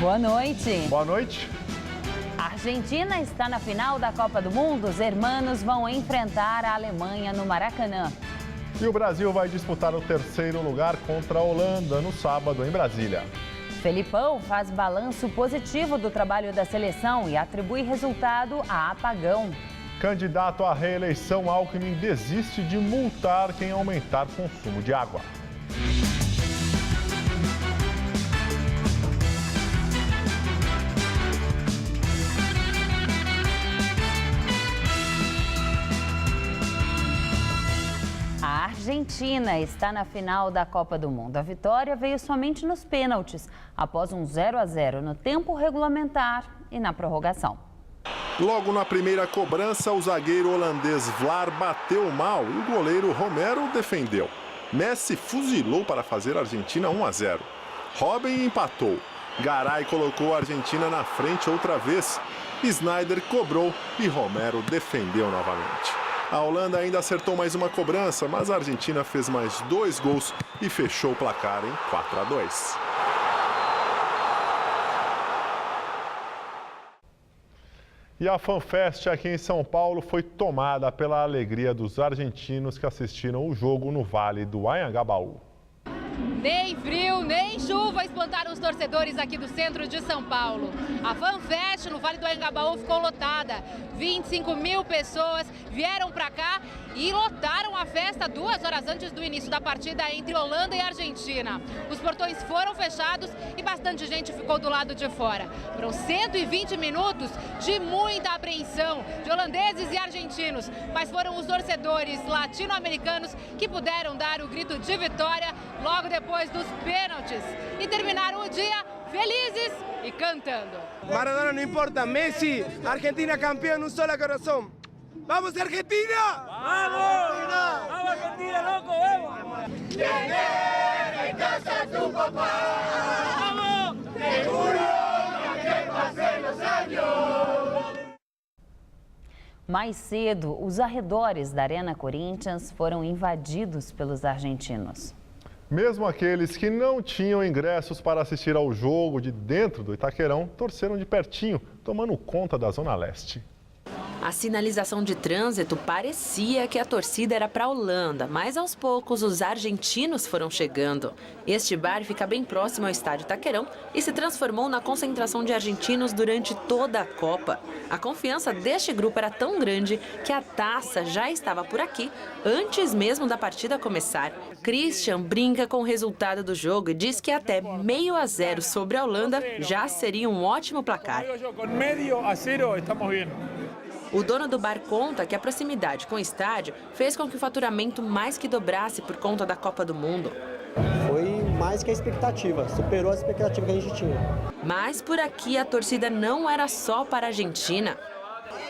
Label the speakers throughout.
Speaker 1: Boa noite.
Speaker 2: Boa noite.
Speaker 1: A Argentina está na final da Copa do Mundo. Os hermanos vão enfrentar a Alemanha no Maracanã.
Speaker 2: E o Brasil vai disputar o terceiro lugar contra a Holanda no sábado em Brasília.
Speaker 1: Felipão faz balanço positivo do trabalho da seleção e atribui resultado a apagão.
Speaker 2: Candidato à reeleição, Alckmin desiste de multar quem aumentar consumo de água.
Speaker 1: A Argentina está na final da Copa do Mundo. A vitória veio somente nos pênaltis, após um 0-0 no tempo regulamentar e na prorrogação.
Speaker 2: Logo na primeira cobrança, o zagueiro holandês Vlaar bateu mal e o goleiro Romero defendeu. Messi fuzilou para fazer a Argentina 1-0. Robben empatou. Garay colocou a Argentina na frente outra vez. Sneijder cobrou e Romero defendeu novamente. A Holanda ainda acertou mais uma cobrança, mas a Argentina fez mais 2 gols e fechou o placar em 4-2. E a FanFest aqui em São Paulo foi tomada pela alegria dos argentinos que assistiram o jogo no Vale do Anhangabaú.
Speaker 3: Nem frio, nem chuva espantaram os torcedores aqui do centro de São Paulo. A FanFest no Vale do Anhangabaú ficou lotada. 25 mil pessoas vieram para cá e lotaram a festa 2 horas antes do início da partida entre Holanda e Argentina. Os portões foram fechados e bastante gente ficou do lado de fora. Foram 120 minutos de muita apreensão de holandeses e argentinos, mas foram os torcedores latino-americanos que puderam dar o grito de vitória logo depois dos pênaltis e terminaram o dia felizes e cantando.
Speaker 4: Maradona não importa, Messi, Argentina campeão, um só coração. Vamos Argentina! Vamos! Vamos Argentina, louco, vamos! Llegué en casa tu papá. Vamos! Seguro que pasen los años.
Speaker 1: Mais cedo, os arredores da Arena Corinthians foram invadidos pelos argentinos.
Speaker 2: Mesmo aqueles que não tinham ingressos para assistir ao jogo de dentro do Itaquerão, torceram de pertinho, tomando conta da Zona Leste.
Speaker 5: A sinalização de trânsito parecia que a torcida era para a Holanda, mas aos poucos os argentinos foram chegando. Este bar fica bem próximo ao estádio Itaquerão e se transformou na concentração de argentinos durante toda a Copa. A confiança deste grupo era tão grande que a taça já estava por aqui antes mesmo da partida começar. Christian brinca com o resultado do jogo e diz que até 0-0 sobre a Holanda já seria um ótimo placar.
Speaker 4: Com 0-0 estamos bem.
Speaker 5: O dono do bar conta que a proximidade com o estádio fez com que o faturamento mais que dobrasse por conta da Copa do Mundo.
Speaker 6: Foi mais que a expectativa, superou a expectativa que a gente tinha.
Speaker 5: Mas por aqui a torcida não era só para a Argentina.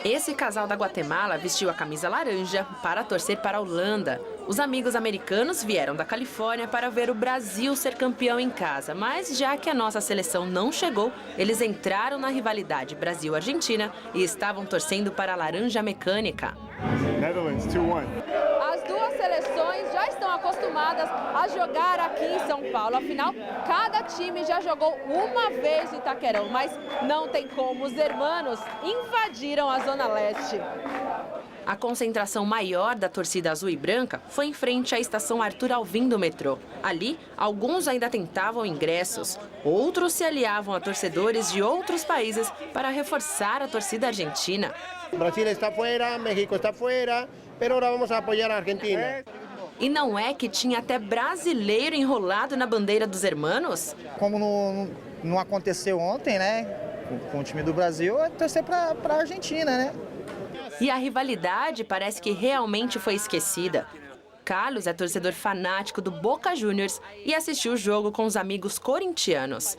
Speaker 5: Esse casal da Guatemala vestiu a camisa laranja para torcer para a Holanda. Os amigos americanos vieram da Califórnia para ver o Brasil ser campeão em casa. Mas já que a nossa seleção não chegou, eles entraram na rivalidade Brasil-Argentina e estavam torcendo para a laranja mecânica.
Speaker 2: Netherlands 2-1.
Speaker 3: As duas seleções já estão acostumadas a jogar aqui em São Paulo. Afinal, cada time já jogou uma vez no Itaquerão, mas não tem como. Os hermanos invadiram a Zona Leste.
Speaker 5: A concentração maior da torcida azul e branca foi em frente à estação Arthur Alvim do metrô. Ali, alguns ainda tentavam ingressos, outros se aliavam a torcedores de outros países para reforçar a torcida argentina.
Speaker 6: Brasil está fora, México está fora, mas agora vamos apoiar a Argentina.
Speaker 5: E não é que tinha até brasileiro enrolado na bandeira dos hermanos?
Speaker 7: Como não aconteceu ontem, né, com o time do Brasil, é torcer para a Argentina, né?
Speaker 5: E a rivalidade parece que realmente foi esquecida. Carlos é torcedor fanático do Boca Juniors e assistiu o jogo com os amigos corintianos.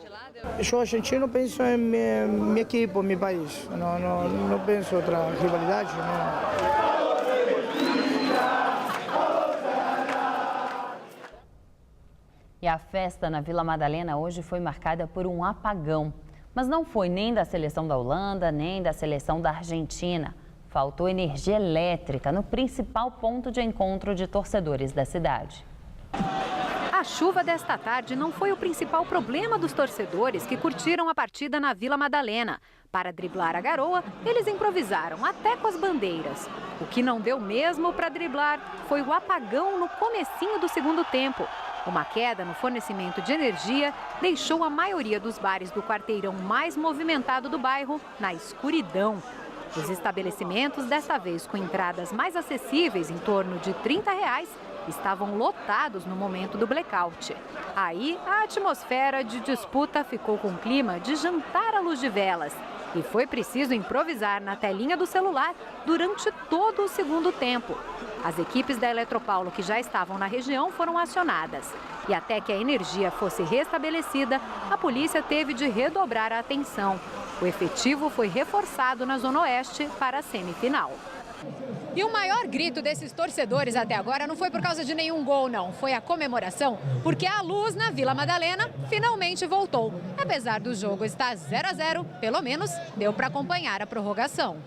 Speaker 7: Eu argentino penso em meu equipe, meu país. Não penso em outra rivalidade. Não.
Speaker 1: E a festa na Vila Madalena hoje foi marcada por um apagão. Mas não foi nem da seleção da Holanda, nem da seleção da Argentina. Faltou energia elétrica no principal ponto de encontro de torcedores da cidade.
Speaker 8: A chuva desta tarde não foi o principal problema dos torcedores que curtiram a partida na Vila Madalena. Para driblar a garoa, eles improvisaram até com as bandeiras. O que não deu mesmo para driblar foi o apagão no comecinho do segundo tempo. Uma queda no fornecimento de energia deixou a maioria dos bares do quarteirão mais movimentado do bairro na escuridão. Os estabelecimentos, desta vez com entradas mais acessíveis, em torno de R$30, estavam lotados no momento do blackout. Aí, a atmosfera de disputa ficou com clima de jantar à luz de velas. E foi preciso improvisar na telinha do celular durante todo o segundo tempo. As equipes da Eletropaulo que já estavam na região foram acionadas. E até que a energia fosse restabelecida, a polícia teve de redobrar a atenção. O efetivo foi reforçado na Zona Oeste para a semifinal.
Speaker 3: E o maior grito desses torcedores até agora não foi por causa de nenhum gol, não. Foi a comemoração, porque a luz na Vila Madalena finalmente voltou. Apesar do jogo estar 0-0, pelo menos deu para acompanhar a prorrogação.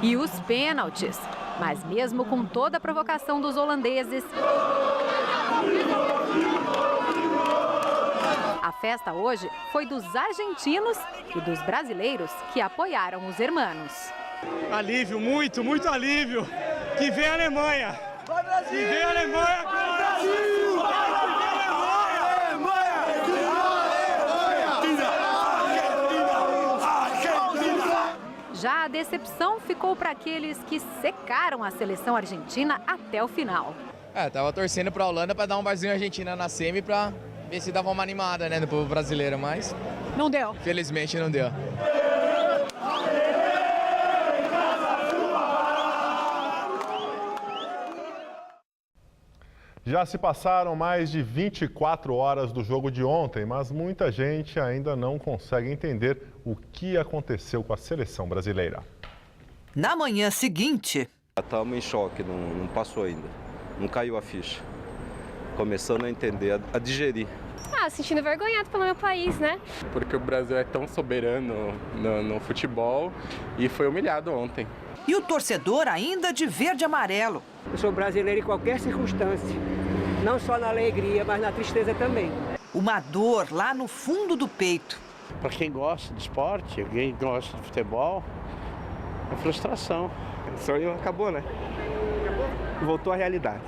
Speaker 8: E os pênaltis. Mas mesmo com toda a provocação dos holandeses, a festa hoje foi dos argentinos e dos brasileiros que apoiaram os hermanos.
Speaker 4: Alívio, muito alívio. Que vem a Alemanha. Vai Brasil! Que vem a Alemanha! Vai Brasil!
Speaker 8: Já a decepção ficou para aqueles que secaram a seleção argentina até o final.
Speaker 9: Tava torcendo para a Holanda para dar um barzinho Argentina na semi para ver se dava uma animada, né, no povo brasileiro, mas
Speaker 3: não deu.
Speaker 9: Felizmente não deu.
Speaker 2: Já se passaram mais de 24 horas do jogo de ontem, mas muita gente ainda não consegue entender o que aconteceu com a seleção brasileira.
Speaker 10: Na manhã seguinte...
Speaker 11: Estamos em choque, não passou ainda, não caiu a ficha. Começando a entender, a digerir.
Speaker 12: Sentindo envergonhado pelo meu país, né?
Speaker 13: Porque o Brasil é tão soberano no futebol e foi humilhado ontem.
Speaker 10: E o torcedor ainda de verde e amarelo.
Speaker 14: Eu sou brasileiro em qualquer circunstância, não só na alegria, mas na tristeza também.
Speaker 10: Uma dor lá no fundo do peito.
Speaker 15: Para quem gosta de esporte, quem gosta de futebol, é frustração.
Speaker 16: O sonho acabou, né? Voltou à realidade.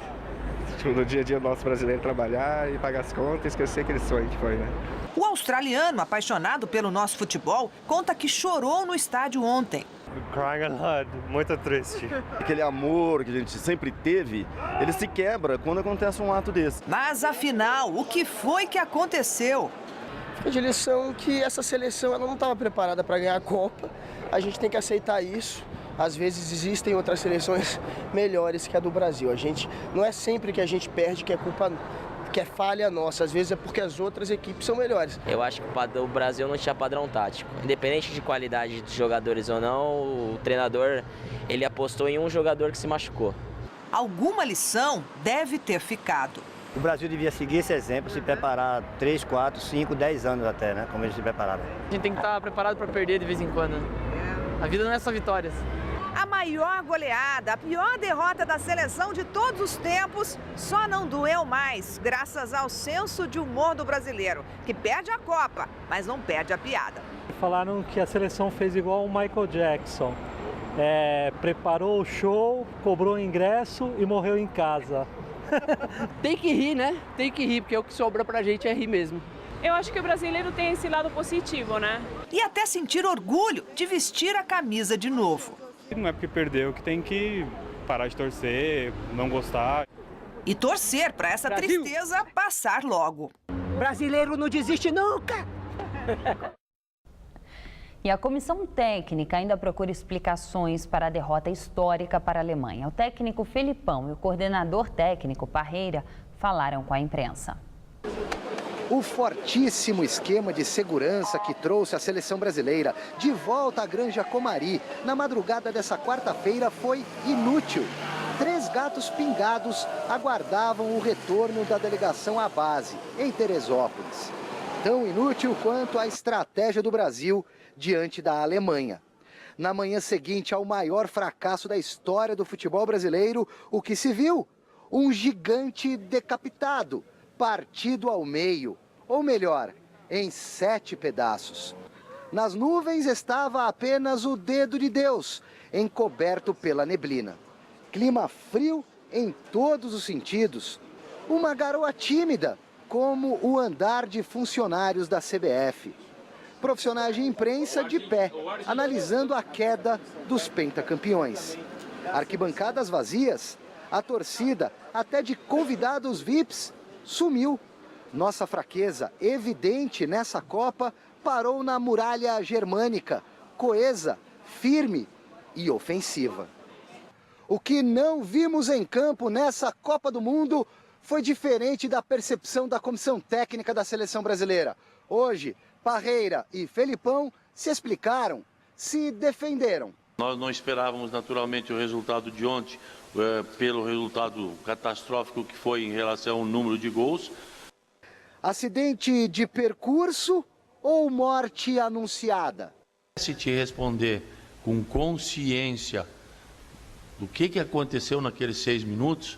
Speaker 16: No dia a dia nosso brasileiro trabalhar e pagar as contas e esquecer aquele sonho que foi, né?
Speaker 10: O australiano, apaixonado pelo nosso futebol, conta que chorou no estádio ontem.
Speaker 17: Crying aloud, muito triste.
Speaker 18: Aquele amor que a gente sempre teve, ele se quebra quando acontece um ato desse.
Speaker 10: Mas afinal, o que foi que aconteceu?
Speaker 6: Fica de lição que essa seleção ela não estava preparada para ganhar a Copa. A gente tem que aceitar isso. Às vezes existem outras seleções melhores que a do Brasil. Não é sempre que a gente perde que é culpa, que é falha nossa. Às vezes é porque as outras equipes são melhores.
Speaker 19: Eu acho que o Brasil não tinha padrão tático. Independente de qualidade de jogadores ou não, o treinador ele apostou em um jogador que se machucou.
Speaker 10: Alguma lição deve ter ficado.
Speaker 20: O Brasil devia seguir esse exemplo, se preparar 3, 4, 5, 10 anos até, né? Como eles se prepararam.
Speaker 21: A gente tem que estar preparado para perder de vez em quando. A vida não é só vitórias.
Speaker 10: A maior goleada, a pior derrota da seleção de todos os tempos, só não doeu mais, graças ao senso de humor do brasileiro, que perde a Copa, mas não perde a piada.
Speaker 22: Falaram que a seleção fez igual o Michael Jackson. Preparou o show, cobrou o ingresso e morreu em casa.
Speaker 21: Tem que rir, né? Tem que rir, porque o que sobra pra gente é rir mesmo.
Speaker 12: Eu acho que o brasileiro tem esse lado positivo, né?
Speaker 10: E até sentir orgulho de vestir a camisa de novo.
Speaker 17: Não é porque perdeu que tem que parar de torcer, não gostar.
Speaker 10: E torcer para essa tristeza passar logo.
Speaker 14: Brasileiro não desiste nunca!
Speaker 1: E a comissão técnica ainda procura explicações para a derrota histórica para a Alemanha. O técnico Felipão e o coordenador técnico Parreira falaram com a imprensa.
Speaker 23: O fortíssimo esquema de segurança que trouxe a seleção brasileira de volta à Granja Comari na madrugada dessa quarta-feira foi inútil. 3 gatos pingados aguardavam o retorno da delegação à base, em Teresópolis. Tão inútil quanto a estratégia do Brasil diante da Alemanha. Na manhã seguinte ao maior fracasso da história do futebol brasileiro, o que se viu? Um gigante decapitado, partido ao meio, ou melhor, em 7 pedaços. Nas nuvens estava apenas o dedo de Deus, encoberto pela neblina. Clima frio em todos os sentidos. Uma garoa tímida, como o andar de funcionários da CBF. Profissionais de imprensa de pé, analisando a queda dos pentacampeões. Arquibancadas vazias, a torcida, até de convidados VIPs, sumiu. Nossa fraqueza, evidente nessa Copa, parou na muralha germânica, coesa, firme e ofensiva. O que não vimos em campo nessa Copa do Mundo foi diferente da percepção da comissão técnica da seleção brasileira. Hoje, Parreira e Felipão se explicaram, se defenderam.
Speaker 4: Nós não esperávamos naturalmente o resultado de ontem, pelo resultado catastrófico que foi em relação ao número de gols.
Speaker 23: Acidente de percurso ou morte anunciada?
Speaker 4: Se te responder com consciência do que aconteceu naqueles 6 minutos,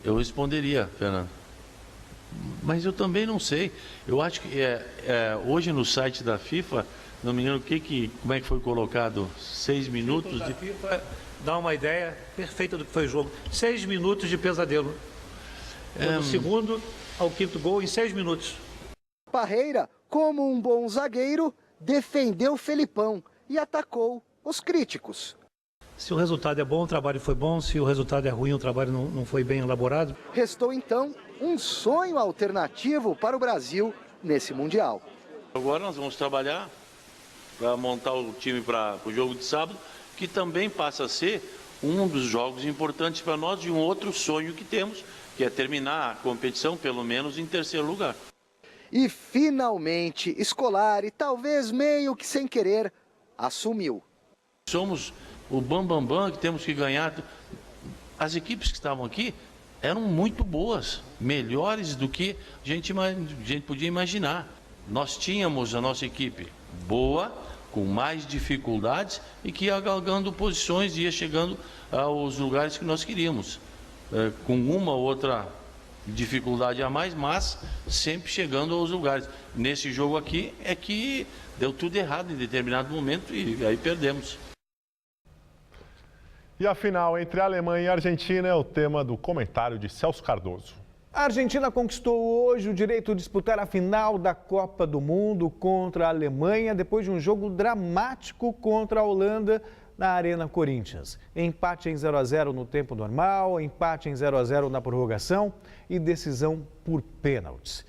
Speaker 4: eu responderia, Fernando. Mas eu também não sei. Eu acho que hoje no site da FIFA, não me engano como é que foi colocado, 6 minutos
Speaker 22: da FIFA dá uma ideia perfeita do que foi o jogo. 6 minutos de pesadelo. Do segundo ao quinto gol em 6 minutos.
Speaker 23: Parreira, como um bom zagueiro, defendeu Felipão e atacou os críticos.
Speaker 22: Se o resultado é bom, o trabalho foi bom. Se o resultado é ruim, o trabalho não foi bem elaborado.
Speaker 23: Restou então um sonho alternativo para o Brasil nesse Mundial.
Speaker 4: Agora nós vamos trabalhar para montar o time para o jogo de sábado, que também passa a ser um dos jogos importantes para nós e um outro sonho que temos, que é terminar a competição pelo menos em 3º lugar.
Speaker 23: E finalmente, Scolari, talvez meio que sem querer, assumiu.
Speaker 4: Somos o bam que temos que ganhar. As equipes que estavam aqui eram muito boas, melhores do que a gente podia imaginar. Nós tínhamos a nossa equipe boa, com mais dificuldades e que ia galgando posições e ia chegando aos lugares que nós queríamos. Com uma ou outra dificuldade a mais, mas sempre chegando aos lugares. Nesse jogo aqui é que deu tudo errado em determinado momento e aí perdemos.
Speaker 2: E a final entre Alemanha e Argentina é o tema do comentário de Celso Cardoso.
Speaker 5: A Argentina conquistou hoje o direito de disputar a final da Copa do Mundo contra a Alemanha depois de um jogo dramático contra a Holanda na Arena Corinthians. Empate em 0-0 no tempo normal, empate em 0-0 na prorrogação e decisão por pênaltis.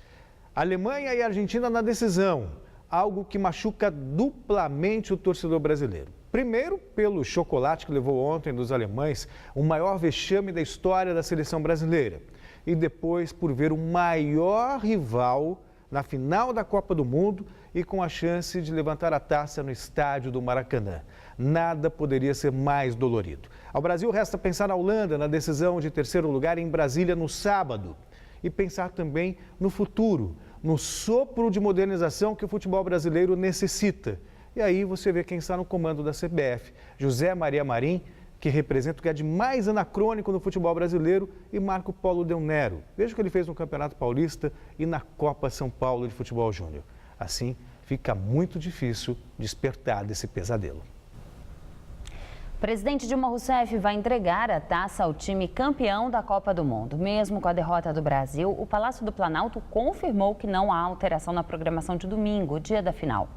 Speaker 5: Alemanha e Argentina na decisão, algo que machuca duplamente o torcedor brasileiro. Primeiro, pelo chocolate que levou ontem dos alemães, o maior vexame da história da seleção brasileira. E depois por ver o maior rival na final da Copa do Mundo e com a chance de levantar a taça no estádio do Maracanã. Nada poderia ser mais dolorido. Ao Brasil resta pensar na Holanda na decisão de 3º lugar em Brasília no sábado. E pensar também no futuro, no sopro de modernização que o futebol brasileiro necessita. E aí você vê quem está no comando da CBF, José Maria Marim, que representa o que é de mais anacrônico no futebol brasileiro, e Marco Polo Del Nero. Veja o que ele fez no Campeonato Paulista e na Copa São Paulo de Futebol Júnior. Assim, fica muito difícil despertar desse pesadelo.
Speaker 1: O presidente Dilma Rousseff vai entregar a taça ao time campeão da Copa do Mundo. Mesmo com a derrota do Brasil, o Palácio do Planalto confirmou que não há alteração na programação de domingo, dia da final.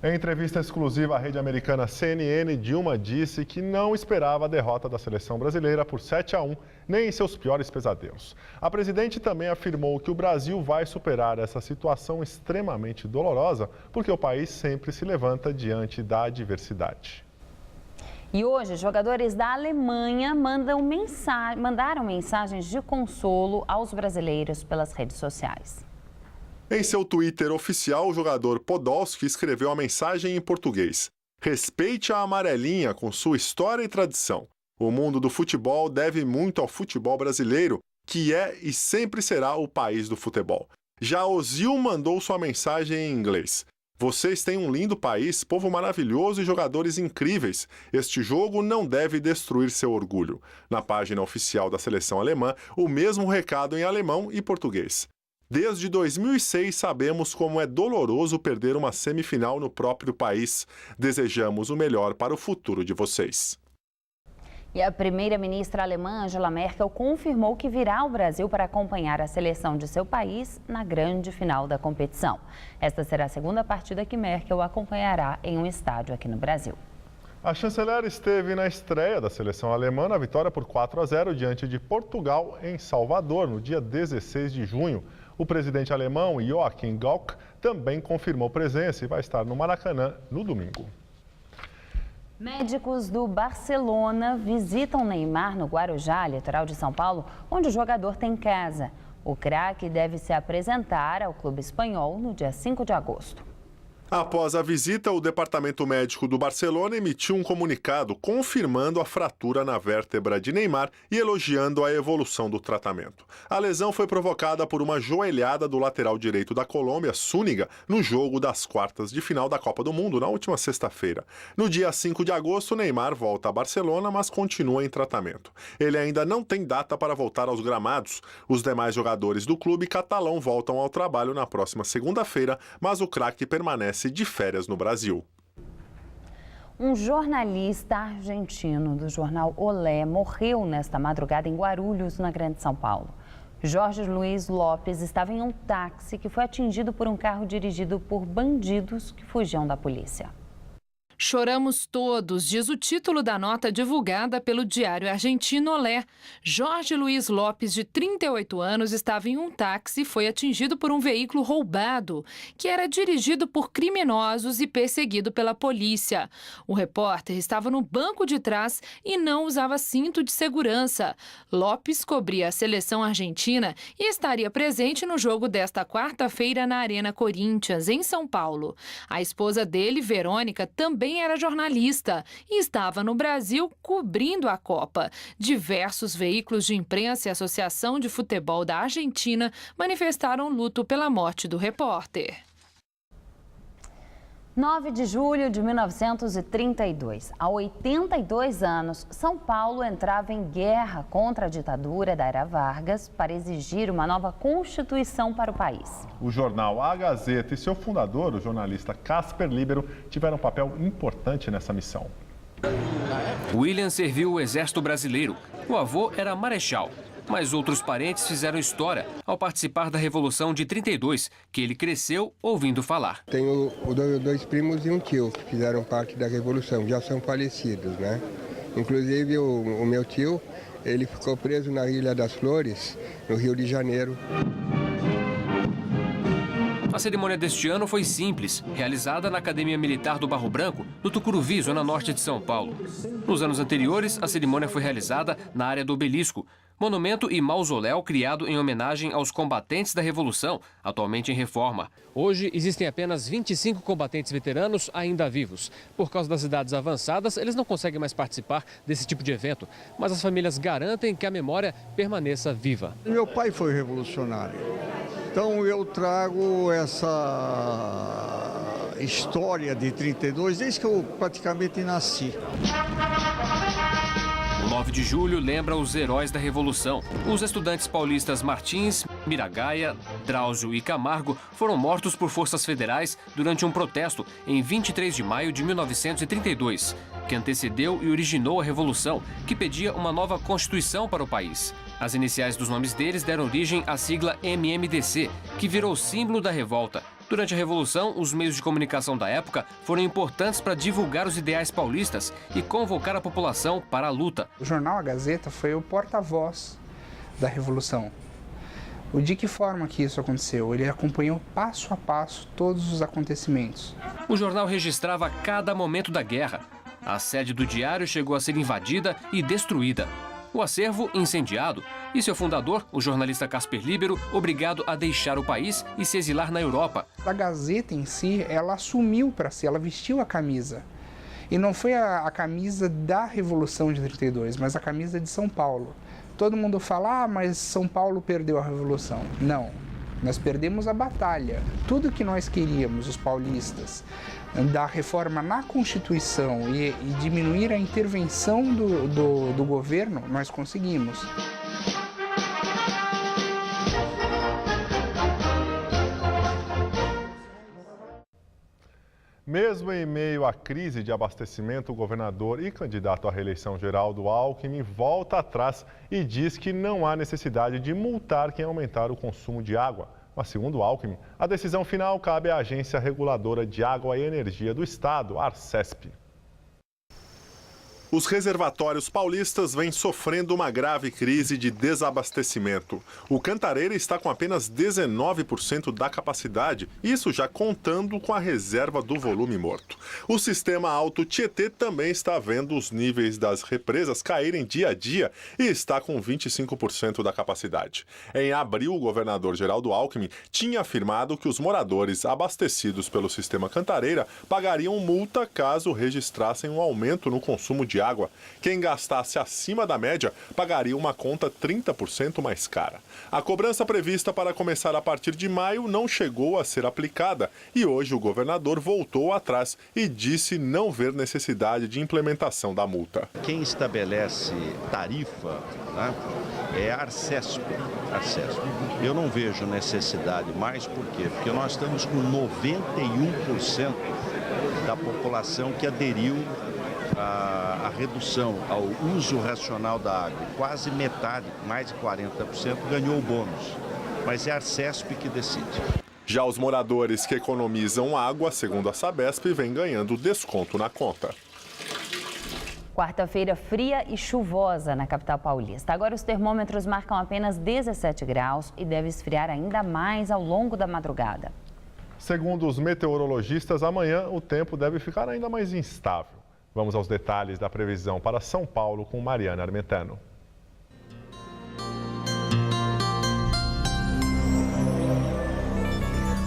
Speaker 2: Em entrevista exclusiva à rede americana CNN, Dilma disse que não esperava a derrota da seleção brasileira por 7-1, nem em seus piores pesadelos. A presidente também afirmou que o Brasil vai superar essa situação extremamente dolorosa, porque o país sempre se levanta diante da adversidade.
Speaker 1: E hoje, jogadores da Alemanha mandaram mensagens de consolo aos brasileiros pelas redes sociais.
Speaker 2: Em seu Twitter oficial, o jogador Podolski escreveu a mensagem em português: "Respeite a amarelinha com sua história e tradição. O mundo do futebol deve muito ao futebol brasileiro, que é e sempre será o país do futebol." Já Ozil mandou sua mensagem em inglês: "Vocês têm um lindo país, povo maravilhoso e jogadores incríveis. Este jogo não deve destruir seu orgulho." Na página oficial da seleção alemã, o mesmo recado em alemão e português. Desde 2006 sabemos como é doloroso perder uma semifinal no próprio país. Desejamos o melhor para o futuro de vocês.
Speaker 1: E a primeira-ministra alemã Angela Merkel confirmou que virá ao Brasil para acompanhar a seleção de seu país na grande final da competição. Esta será a segunda partida que Merkel acompanhará em um estádio aqui no Brasil.
Speaker 2: A chanceler esteve na estreia da seleção alemã na vitória por 4-0 diante de Portugal em Salvador, no dia 16 de junho. O presidente alemão Joachim Gauck também confirmou presença e vai estar no Maracanã no domingo.
Speaker 1: Médicos do Barcelona visitam Neymar no Guarujá, litoral de São Paulo, onde o jogador tem casa. O craque deve se apresentar ao clube espanhol no dia 5 de agosto.
Speaker 2: Após a visita, o departamento médico do Barcelona emitiu um comunicado confirmando a fratura na vértebra de Neymar e elogiando a evolução do tratamento. A lesão foi provocada por uma joelhada do lateral direito da Colômbia, Zúñiga, no jogo das quartas de final da Copa do Mundo, na última sexta-feira. No dia 5 de agosto, Neymar volta a Barcelona, mas continua em tratamento. Ele ainda não tem data para voltar aos gramados. Os demais jogadores do clube catalão voltam ao trabalho na próxima segunda-feira, mas o craque permanece de férias no Brasil.
Speaker 1: Um jornalista argentino do jornal Olé morreu nesta madrugada em Guarulhos, na Grande São Paulo. Jorge Luiz Lopes estava em um táxi que foi atingido por um carro dirigido por bandidos que fugiam da polícia.
Speaker 3: Choramos todos, diz o título da nota divulgada pelo diário argentino Olé. Jorge Luiz Lopes, de 38 anos, estava em um táxi e foi atingido por um veículo roubado, que era dirigido por criminosos e perseguido pela polícia. O repórter estava no banco de trás e não usava cinto de segurança. Lopes cobria a seleção argentina e estaria presente no jogo desta quarta-feira na Arena Corinthians, em São Paulo. A esposa dele, Verônica, também era jornalista e estava no Brasil cobrindo a Copa. Diversos veículos de imprensa e Associação de Futebol da Argentina manifestaram luto pela morte do repórter.
Speaker 1: 9 de julho de 1932. Há 82 anos, São Paulo entrava em guerra contra a ditadura da era Vargas para exigir uma nova Constituição para o país.
Speaker 2: O jornal A Gazeta e seu fundador, o jornalista Casper Libero, tiveram um papel importante nessa missão.
Speaker 7: William serviu o Exército Brasileiro. O avô era marechal. Mas outros parentes fizeram história ao participar da Revolução de 32, que ele cresceu ouvindo falar.
Speaker 8: Tenho dois primos e um tio que fizeram parte da Revolução, já são falecidos, né? Inclusive o meu tio, ele ficou preso na Ilha das Flores, no Rio de Janeiro.
Speaker 7: A cerimônia deste ano foi simples, realizada na Academia Militar do Barro Branco, no Tucuruvi, zona norte de São Paulo. Nos anos anteriores, a cerimônia foi realizada na área do Obelisco, monumento e mausoléu criado em homenagem aos combatentes da Revolução, atualmente em reforma.
Speaker 24: Hoje existem apenas 25 combatentes veteranos ainda vivos. Por causa das idades avançadas, eles não conseguem mais participar desse tipo de evento, mas as famílias garantem que a memória permaneça viva.
Speaker 25: Meu pai foi revolucionário, então eu trago essa história de 32 desde que eu praticamente nasci.
Speaker 7: O 9 de julho lembra os heróis da Revolução. Os estudantes paulistas Martins, Miragaia, Drauzio e Camargo foram mortos por forças federais durante um protesto em 23 de maio de 1932, que antecedeu e originou a Revolução, que pedia uma nova Constituição para o país. As iniciais dos nomes deles deram origem à sigla MMDC, que virou símbolo da revolta. Durante a Revolução, os meios de comunicação da época foram importantes para divulgar os ideais paulistas e convocar a população para a luta.
Speaker 26: O jornal A Gazeta foi o porta-voz da Revolução. De que forma que isso aconteceu? Ele acompanhou passo a passo todos os acontecimentos.
Speaker 7: O jornal registrava cada momento da guerra. A sede do diário chegou a ser invadida e destruída. O acervo incendiado e seu fundador, o jornalista Casper Libero, obrigado a deixar o país e se exilar na Europa.
Speaker 26: A Gazeta em si, ela assumiu para si, ela vestiu a camisa. E não foi a camisa da Revolução de 32, mas a camisa de São Paulo. Todo mundo fala, mas São Paulo perdeu a Revolução. Não, nós perdemos a batalha. Tudo que nós queríamos, os paulistas, da reforma na Constituição e diminuir a intervenção do governo, nós conseguimos.
Speaker 2: Mesmo em meio à crise de abastecimento, o governador e candidato à reeleição Geraldo Alckmin volta atrás e diz que não há necessidade de multar quem aumentar o consumo de água. Mas, segundo Alckmin, a decisão final cabe à Agência Reguladora de Água e Energia do Estado, Arcesp. Os reservatórios paulistas vêm sofrendo uma grave crise de desabastecimento. O Cantareira está com apenas 19% da capacidade, isso já contando com a reserva do volume morto. O sistema Alto Tietê também está vendo os níveis das represas caírem dia a dia e está com 25% da capacidade. Em abril, o governador Geraldo Alckmin tinha afirmado que os moradores abastecidos pelo sistema Cantareira pagariam multa caso registrassem um aumento no consumo de água. Quem gastasse acima da média pagaria uma conta 30% mais cara. A cobrança prevista para começar a partir de maio não chegou a ser aplicada e hoje o governador voltou atrás e disse não ver necessidade de implementação da multa.
Speaker 9: Quem estabelece tarifa, né, é a Arcesp. Eu não vejo necessidade mais, por quê? Porque nós estamos com 91% da população que aderiu a redução ao uso racional da água. Quase metade, mais de 40%, ganhou o bônus. Mas é a Arcesp que decide.
Speaker 2: Já os moradores que economizam água, segundo a Sabesp, vêm ganhando desconto na conta.
Speaker 1: Quarta-feira fria e chuvosa na capital paulista. Agora os termômetros marcam apenas 17 graus e deve esfriar ainda mais ao longo da madrugada.
Speaker 2: Segundo os meteorologistas, amanhã o tempo deve ficar ainda mais instável. Vamos aos detalhes da previsão para São Paulo com Mariana Armentano.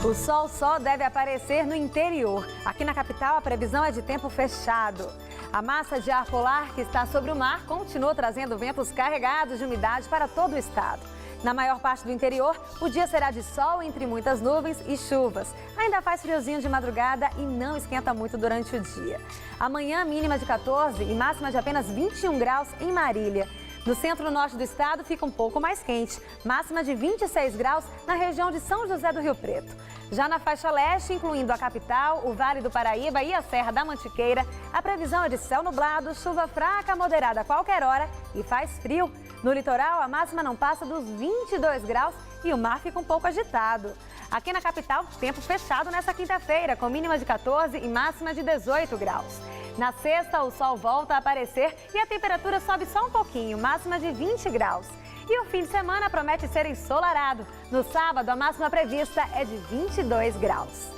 Speaker 11: O sol só deve aparecer no interior. Aqui na capital, a previsão é de tempo fechado. A massa de ar polar que está sobre o mar continua trazendo ventos carregados de umidade para todo o estado. Na maior parte do interior, o dia será de sol entre muitas nuvens e chuvas. Ainda faz friozinho de madrugada e não esquenta muito durante o dia. Amanhã, mínima de 14 e máxima de apenas 21 graus em Marília. No centro-norte do estado fica um pouco mais quente, máxima de 26 graus na região de São José do Rio Preto. Já na faixa leste, incluindo a capital, o Vale do Paraíba e a Serra da Mantiqueira, a previsão é de céu nublado, chuva fraca moderada a qualquer hora e faz frio. No litoral, a máxima não passa dos 22 graus e o mar fica um pouco agitado. Aqui na capital, tempo fechado nessa quinta-feira, com mínima de 14 e máxima de 18 graus. Na sexta, o sol volta a aparecer e a temperatura sobe só um pouquinho, máxima de 20 graus. E o fim de semana promete ser ensolarado. No sábado, a máxima prevista é de 22 graus.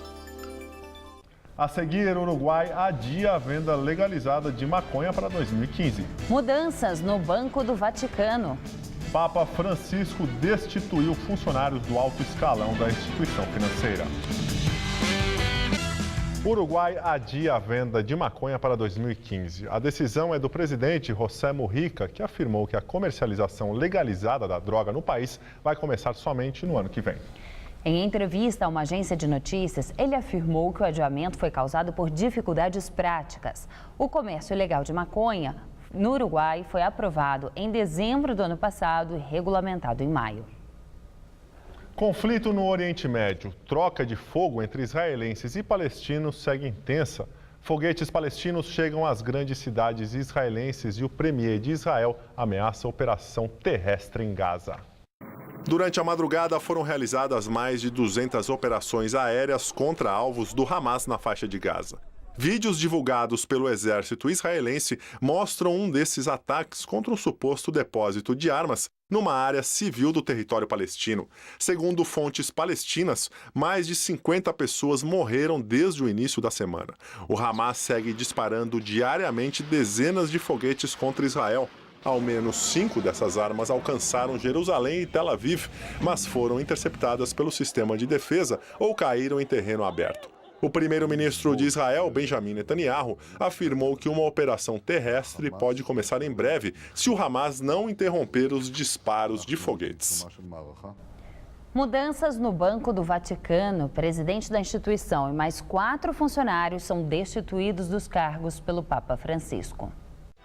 Speaker 2: A seguir, o Uruguai adia a venda legalizada de maconha para 2015.
Speaker 1: Mudanças no Banco do Vaticano.
Speaker 2: Papa Francisco destituiu funcionários do alto escalão da instituição financeira. O Uruguai adia a venda de maconha para 2015. A decisão é do presidente José Mujica, que afirmou que a comercialização legalizada da droga no país vai começar somente no ano que vem.
Speaker 1: Em entrevista a uma agência de notícias, ele afirmou que o adiamento foi causado por dificuldades práticas. O comércio ilegal de maconha no Uruguai foi aprovado em dezembro do ano passado e regulamentado em maio.
Speaker 2: Conflito no Oriente Médio. Troca de fogo entre israelenses e palestinos segue intensa. Foguetes palestinos chegam às grandes cidades israelenses e o premier de Israel ameaça a operação terrestre em Gaza. Durante a madrugada foram realizadas mais de 200 operações aéreas contra alvos do Hamas na faixa de Gaza. Vídeos divulgados pelo exército israelense mostram um desses ataques contra um suposto depósito de armas numa área civil do território palestino. Segundo fontes palestinas, mais de 50 pessoas morreram desde o início da semana. O Hamas segue disparando diariamente dezenas de foguetes contra Israel. Ao menos 5 dessas armas alcançaram Jerusalém e Tel Aviv, mas foram interceptadas pelo sistema de defesa ou caíram em terreno aberto. O primeiro-ministro de Israel, Benjamin Netanyahu, afirmou que uma operação terrestre pode começar em breve se o Hamas não interromper os disparos de foguetes.
Speaker 1: Mudanças no Banco do Vaticano. O presidente da instituição e mais 4 funcionários são destituídos dos cargos pelo Papa Francisco.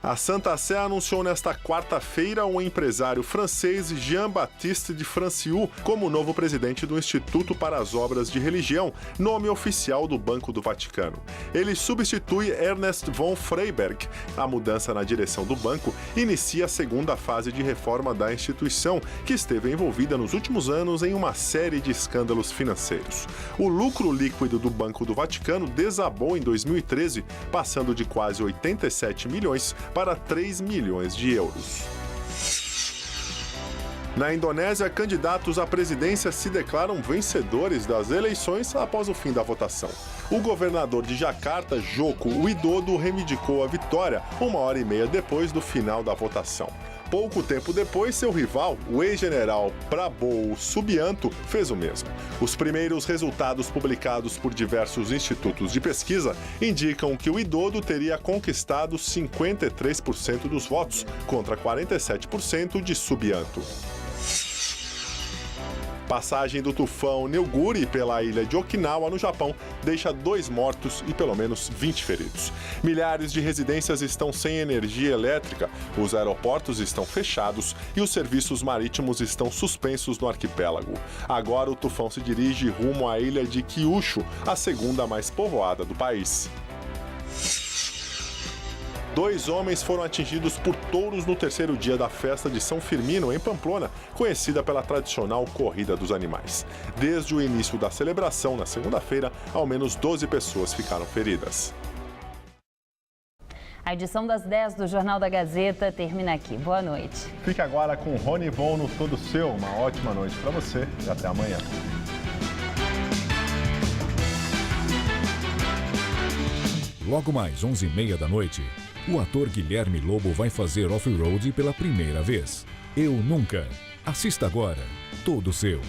Speaker 2: A Santa Sé anunciou nesta quarta-feira o empresário francês Jean-Baptiste de Franciou como novo presidente do Instituto para as Obras de Religião, nome oficial do Banco do Vaticano. Ele substitui Ernest von Freiberg. A mudança na direção do banco inicia a segunda fase de reforma da instituição, que esteve envolvida nos últimos anos em uma série de escândalos financeiros. O lucro líquido do Banco do Vaticano desabou em 2013, passando de quase 87 milhões para 3 milhões de euros. Na Indonésia, candidatos à presidência se declaram vencedores das eleições após o fim da votação. O governador de Jakarta, Joko Widodo, reivindicou a vitória 1h30 depois do final da votação. Pouco tempo depois, seu rival, o ex-general Prabowo Subianto, fez o mesmo. Os primeiros resultados publicados por diversos institutos de pesquisa indicam que o Widodo teria conquistado 53% dos votos, contra 47% de Subianto. Passagem do tufão Neoguri pela ilha de Okinawa, no Japão, deixa 2 mortos e pelo menos 20 feridos. Milhares de residências estão sem energia elétrica, os aeroportos estão fechados e os serviços marítimos estão suspensos no arquipélago. Agora o tufão se dirige rumo à ilha de Kyushu, a segunda mais povoada do país. 2 homens foram atingidos por touros no terceiro dia da festa de São Firmino, em Pamplona, conhecida pela tradicional Corrida dos Animais. Desde o início da celebração, na segunda-feira, ao menos 12 pessoas ficaram feridas.
Speaker 1: A edição das 10 do Jornal da Gazeta termina aqui. Boa noite.
Speaker 2: Fique agora com Rony Von no Todo Seu. Uma ótima noite para você e até amanhã.
Speaker 6: Logo mais 11h30 da noite, o ator Guilherme Lobo vai fazer off-road pela primeira vez. Eu Nunca. Assista agora. Todo Seu.